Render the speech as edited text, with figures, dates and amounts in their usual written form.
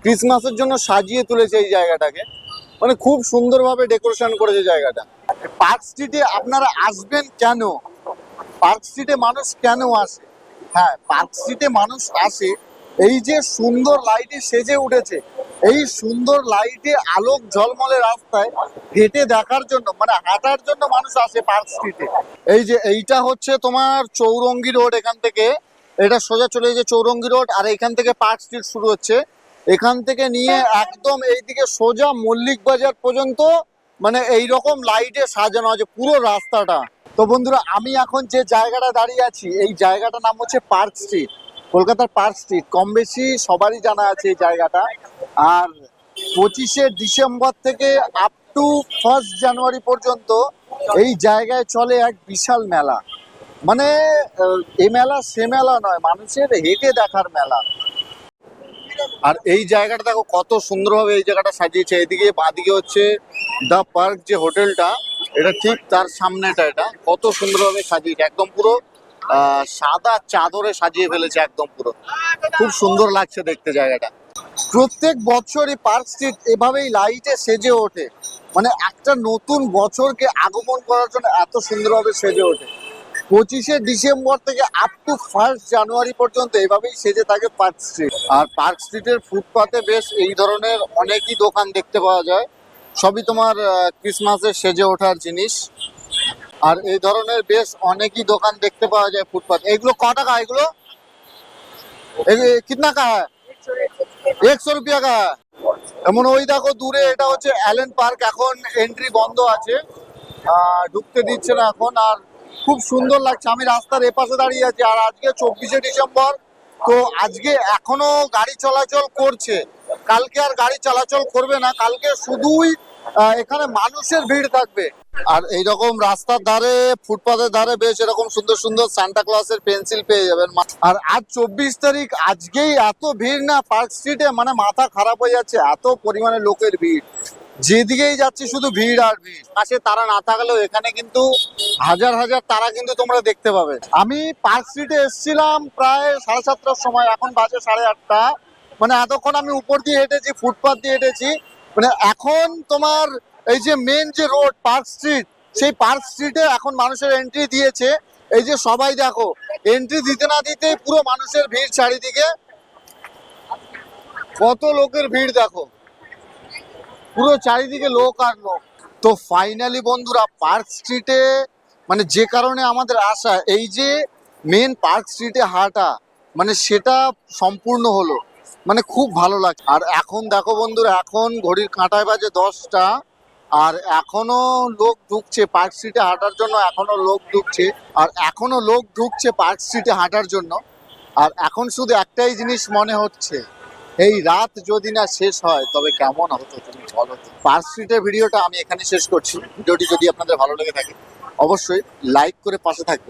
ক্রিসমাসের জন্য সাজিয়ে তুলেছে এই জায়গাটাকে। মানে খুব সুন্দরভাবে ডেকোরেশন করেছে জায়গাটা। পার্ক স্ট্রিটে আপনারা আসবেন কেন? পার্ক স্ট্রিটে মানুষ কেন আসে? হ্যাঁ, পার্ক স্ট্রিটে মানুষ আসে এই যে সুন্দর লাইটে সেজে উঠেছে, এই সুন্দর লাইটে আলোক ঝলমলে রাস্তায় হেঁটে দেখার জন্য, মানে হাঁটার জন্য মানুষ আসে পার্ক স্ট্রিটে। এই যে এইটা হচ্ছে তোমার চৌরঙ্গি রোড, এখান থেকে এটা সোজা চলে যে চৌরঙ্গি রোড, আর এখান থেকে পার্ক স্ট্রিট শুরু হচ্ছে। এখান থেকে নিয়ে একদম এইদিকে সোজা মল্লিক বাজার পর্যন্ত মানে এইরকম লাইটে সাজানো আছে পুরো রাস্তাটা। তো বন্ধুরা, আমি এখন যে জায়গাটা দাঁড়িয়ে আছি এই জায়গাটার নাম হচ্ছে পার্ক স্ট্রিট, কলকাতার পার্ক স্ট্রিট। কম বেশি সবারই জানা আছে এই জায়গাটা। আর 25শে ডিসেম্বর থেকে আপ টু 1 জানুয়ারি পর্যন্ত এই জায়গায় চলে এক বিশাল মেলা। মানে এ মেলা সে মেলা নয়, মানুষের হেঁটে দেখার মেলা। আর এই জায়গাটা দেখো কত সুন্দরভাবে এই জায়গাটা সাজিয়েছে। এদিকে বাঁদিকে হচ্ছে দা পার্ক যে হোটেলটা, এটা ঠিক তার সামনেটা। এটা কত সুন্দরভাবে সাজিয়েছে, একদম পুরো সাদা চাদরে সাজিয়ে ফেলেছে একদম পুরো। খুব সুন্দর লাগছে দেখতে জায়গাটা। প্রত্যেক বছরই পার্ক স্ট্রিট এভাবেই লাইটে সেজে ওঠে, মানে একটা নতুন বছরকে আগমন করার জন্য এত সুন্দরভাবে সেজে ওঠে। 25শে ডিসেম্বর থেকে আপ টু 1 জানুয়ারি পর্যন্ত এভাবেই সেজে থাকে পার্ক স্ট্রিট। আর পার্ক স্ট্রিটের ফুটপাতে বেশ এই ধরনের অনেকই দোকান দেখতে পাওয়া যায়, সবই তোমার ক্রিসমাসে সেজে ওঠার জিনিস। আর এই ধরনের বেশ অনেকই দোকান দেখতে পাওয়া যায় ফুটপাতে। এগুলো ক টাকা? এগুলো কিতনা কা হ্যায়? 100 রুপিয়া কা হ্যায়। এমন ওই দেখো দূরে, এটা হচ্ছে অ্যালেন পার্ক, এখন এন্ট্রি বন্ধ আছে, ঢুকতে দিচ্ছে না এখন। আর খুব সুন্দর লাগছে, আমি রাস্তার এপাশে দাঁড়িয়ে আছি। আর আজকে 24শে ডিসেম্বর, তো আজকে এখনো গাড়ি চলাচল করছে, কালকে আর গাড়ি চলাচল করবে না। কালকে শুধুই এখানে মানুষের ভিড় থাকবে। আর এইরকম রাস্তার ধারে, ফুটপাথের ধারে বেশ এরকম সুন্দর সুন্দর সান্টা ক্লজের পেন্সিল পেয়ে যাবেন। আর আজ 24 তারিখ, আজকেই এত ভিড় না পার্ক স্ট্রিটে, মানে মাথা খারাপ হয়ে যাচ্ছে, এত পরিমাণে লোকের ভিড়। যেদিকেই যাচ্ছি শুধু ভিড় আর ভিড়। পাশে তারা না থাকলেও এখানে কিন্তু হাজার হাজার তারা কিন্তু তোমরা দেখতে পাবে। আমি পার্ক স্ট্রিটে এসেছিলাম প্রায় 7:30টার সময়, এখন বাজে 8:30। মানে এতক্ষণ আমি উপর দিয়ে হেঁটেছি, ফুটপাথ দিয়ে হেঁটেছি। মানে এখন তোমার এই যে মেন যে রোড পার্ক স্ট্রিট, সেই পার্ক স্ট্রিটে এখন মানুষের এন্ট্রি দিয়েছে। এই যে সবাই দেখো, এন্ট্রি দিতে না দিতেই পুরো মানুষের ভিড় চারিদিকে। কত লোকের ভিড় দেখো, পুরো চারিদিকে লোক আর লোক। তো ফাইনালি বন্ধুরা, পার্ক স্ট্রিটে মানে যে কারণে আমাদের আসা, এই যে মেন পার্ক স্ট্রিটে হাঁটা, মানে সেটা সম্পূর্ণ হলো। মানে খুব ভালো লাগে। আর এখন দেখো বন্ধুরা, এখন ঘড়ির কাঁটায় বাজে 10টা, আর এখনো লোক ঢুকছে পার্ক স্ট্রিটে হাঁটার জন্য, এখনো লোক ঢুকছে। আর এখনো লোক ঢুকছে পার্ক স্ট্রিটে হাঁটার জন্য। আর এখন শুধু একটাই জিনিস মনে হচ্ছে, এই রাত যদি না শেষ হয় তবে কেমন হতো, তুমি বলো তো। পার্ক স্ট্রিটের ভিডিওটা আমি এখানে শেষ করছি। ভিডিওটি যদি আপনাদের ভালো লেগে থাকে অবশ্যই লাইক করে পাশে থাকবেন।